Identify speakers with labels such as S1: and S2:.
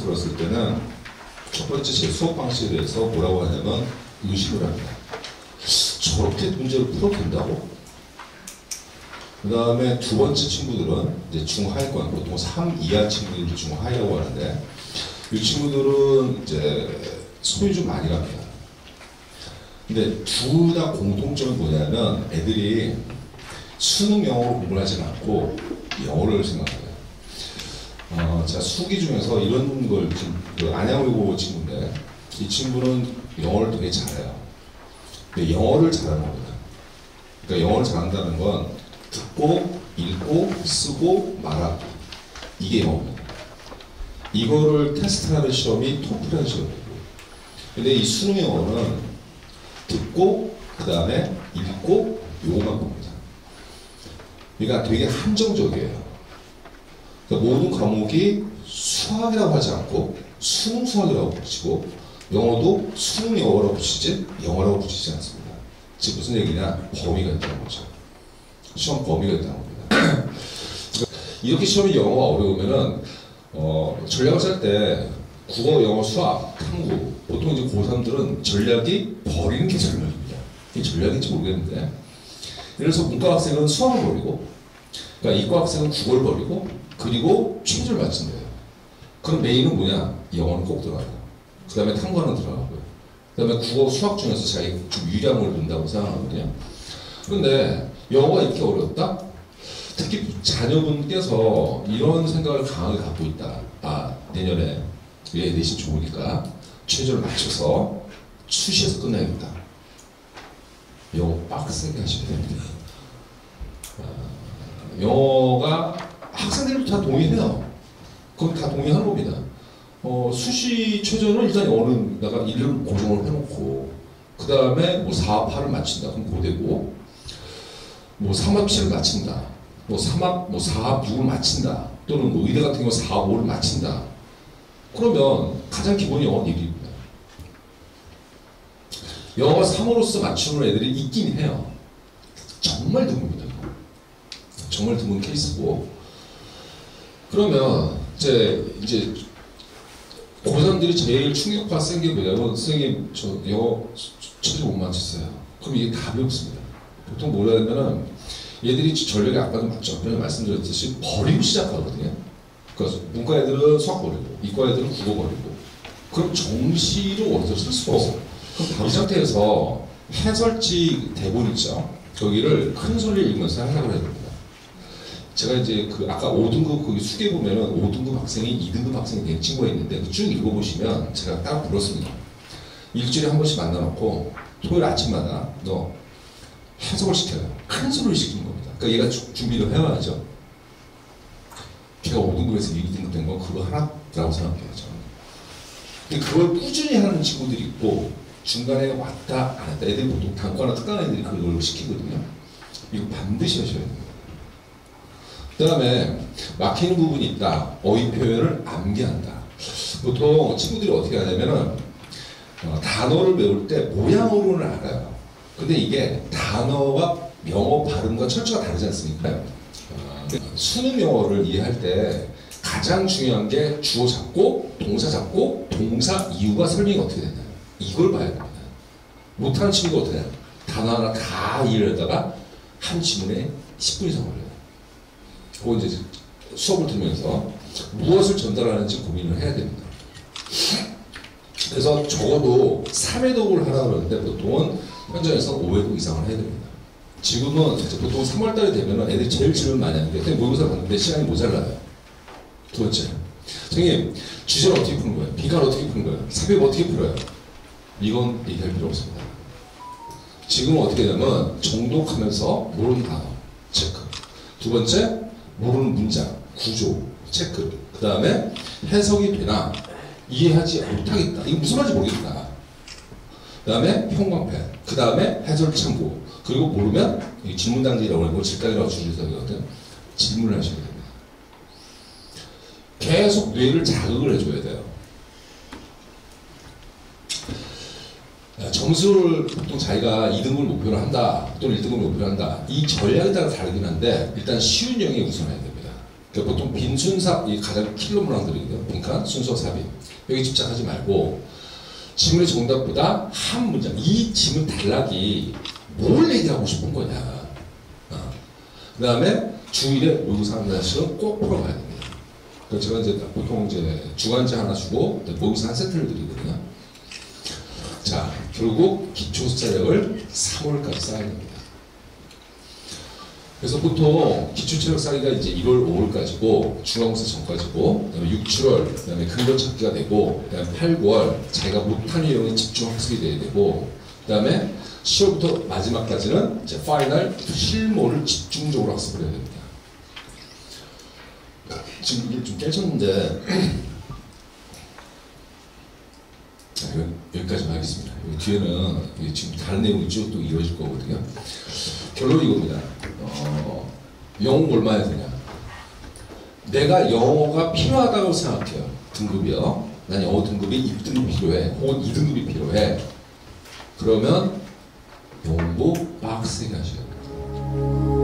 S1: 들었을 때는 첫 번째 제 수업 방식에 대해서 뭐라고 하냐면 의심을 합니다. 저렇게 문제를 풀어도 된다고? 그 다음에 두 번째 친구들은 이제 중하위권, 보통 3 이하 친구들이 중하위라고 하는데 이 친구들은 이제 손이 좀 많이 갑니다. 근데 둘 다 공통점은 뭐냐면 애들이 수능 영어로 공부를 하지 않고 영어를 생각해요. 자, 수기 중에서 이런 걸 그 안양외고 친구인데 이 친구는 영어를 되게 잘해요. 근데 영어를 잘하는 겁니다. 그러니까 영어를 잘한다는 건 듣고, 읽고, 쓰고, 말하기. 이게 영어입니다. 이거를 테스트하는 시험이 토플이라는 시험이고, 근데 이 수능 영어는 듣고, 그 다음에 읽고, 요것만 봅니다. 그러니까 되게 한정적이에요. 그러니까 모든 과목이 수학이라고 하지 않고 수능 수학이라고 붙이고, 영어도 수능 영어라고 붙이지 영어라고 붙이지 않습니다. 즉 무슨 얘기냐? 범위가 있다는 거죠. 시험 범위가 있다는 겁니다. 이렇게 시험이 영어가 어려우면은 전략을 짤 때 국어, 영어, 수학, 탐구 보통 이제 고3들은 전략이 버리는 게 전략입니다. 이게 전략인지 모르겠는데 예를 들어서 문과 학생은 수학을 버리고, 그러니까 이과 학생은 국어를 버리고, 그리고 최저를 맞춘대요. 그럼 메인은 뭐냐? 영어는 꼭 들어가요. 그 다음에 탐구하는 들어가고요. 그 다음에 국어, 수학 중에서 자기 좀 유리함을 본다고 생각하거든요. 그런데 영어가 이렇게 어렵다? 특히 자녀분께서 이런 생각을 강하게 갖고 있다. 내년에 얘 내신 좋으니까 최저를 맞춰서 수시에서 끝내야겠다. 영어 빡세게 하셔야 됩니다. 영어가 학생들도 다 동의해요. 그럼 다 동의하는 겁니다. 수시 최저는 일단 영어는 내가 1을 고정을 해놓고, 그 다음에 뭐 4, 8을 맞춘다. 그럼 고되고, 뭐 3합 7을 맞춘다. 뭐 3합, 뭐 4합 6을 맞춘다. 또는 뭐 의대 같은 경우 4합 5를 맞춘다. 그러면 가장 기본이 영어 1입니다. 영어 3으로서 맞추는 애들이 있긴 해요. 정말 드뭅니다. 정말 드문 케이스고. 그러면 이제 고3들이 제일 충격파 센 게 뭐냐면, 선생님 저 영어 최저 못 맞췄어요. 그럼 이게 답이 없습니다. 보통 뭐라 하면은 얘들이 전략이 아까도 전에 말씀드렸듯이 버리고 시작하거든요. 그러니까 문과 애들은 수학 버리고, 이과 애들은 국어 버리고, 그럼 정시로 원서를 쓸 수가 없어요. 그럼 이 상태에서 해설지 대본 있죠. 거기를 큰 소리를 읽으면서 해석을 해야 됩니다. 제가 이제 아까 5등급 거기 수계 보면은 5등급 학생이 2등급 학생이 된 친구가 있는데 쭉 읽어보시면 제가 딱 불렀습니다. 일주일에 한 번씩 만나놓고 토요일 아침마다 너 해석을 시켜요. 큰 소리를 시키는 겁니다. 그러니까 얘가 준비를 해와야죠. 걔가 5등급에서 2등급 된 건 그거 하나라고 생각해요. 저는. 근데 그걸 꾸준히 하는 친구들이 있고, 중간에 왔다 안 왔다. 애들이 보통 단과나 특강 애들이 그걸 시키거든요. 이거 반드시 하셔야 됩니다. 그 다음에 막히는 부분이 있다. 어휘 표현을 암기한다. 보통 친구들이 어떻게 하냐면은 단어를 외울 때 모양으로는 알아요. 근데 이게 단어와 영어 발음과 철자가 다르지 않습니까? 수능 영어를 이해할 때 가장 중요한 게 주어 잡고, 동사 잡고, 동사 이유가 설명이 어떻게 되냐. 이걸 봐야 됩니다. 못하는 친구가 어떻게 해요? 단어 하나 다 이해를 하다가 한 지문에 10분 이상 걸려요. 그거 이제 수업을 들으면서 무엇을 전달하는지 고민을 해야 됩니다. 그래서 적어도 3회독을 하라고 그러는데 보통은 현장에서 5회독 이상을 해야 됩니다. 지금은 보통 3월달이 되면 애들이 제일 질문 많이 하는데, 그냥 모의고사 봤는데 시간이 모자라요. 두 번째, 선생님 주제를 어떻게 푸는 거예요? 비관을 어떻게 푸는 거예요? 삽입 어떻게 풀어요? 이건 얘기할 필요 없습니다. 지금은 어떻게 되냐면 정독하면서 모르는 단어 체크, 두 번째 모르는 문장 구조 체크, 그 다음에 해석이 되나 이해하지 못하겠다, 이거 무슨 말인지 모르겠다, 그 다음에 형광펜, 그 다음에 해설 참고, 그리고 모르면 질문당지라고 하고 질당이라고 줄여서거든. 질문을 하셔야 됩니다. 계속 뇌를 자극을 해줘야 돼요. 점수를 보통 자기가 2등급을 목표로 한다 또는 1등급을 목표로 한다, 이 전략에 따라 다르긴 한데 일단 쉬운 영역에 우선해야 됩니다. 그러니까 보통 빈순사, 이 가장 킬러 문항들이거든요. 그러니까 순서 삽입. 여기 집착하지 말고 지문의 정답보다 한 문장, 이 지문 단락이 뭘 얘기하고 싶은 거냐. 그 다음에 주1에 모의고사 한 단씩은 꼭 풀어가야 됩니다. 그래서 제가 이제 보통 이제 주간지 하나 주고 모의고사 한 세트를 드리거든요. 자, 결국 기초체력을 3월까지 쌓아야 됩니다. 그래서 보통 기초체력 쌓기가 이제 1월, 5월까지고 중간고사 전까지고, 그다음에 6, 7월, 그다음에 근거 찾기가 되고, 그다음에 8, 9월 자기가 못한 내용에 집중 학습이 돼야 되고, 그다음에 10월부터 마지막까지는 이제 파이널 실무를 집중적으로 학습을 해야 됩니다. 지금 이게 좀 깨졌는데, 자, 여기까지만 하겠습니다. 여기 뒤에는 이게 지금 다른 내용이 쭉 또 이루어질 거거든요. 결론이 이겁니다. 영어 얼마 해야 되냐? 내가 영어가 필요하다고 생각해요. 등급이요. 난 영어 등급이 1등급이 필요해. 혹은 2등급이 필요해. 그러면 공부 빡세게 하셔야 돼요.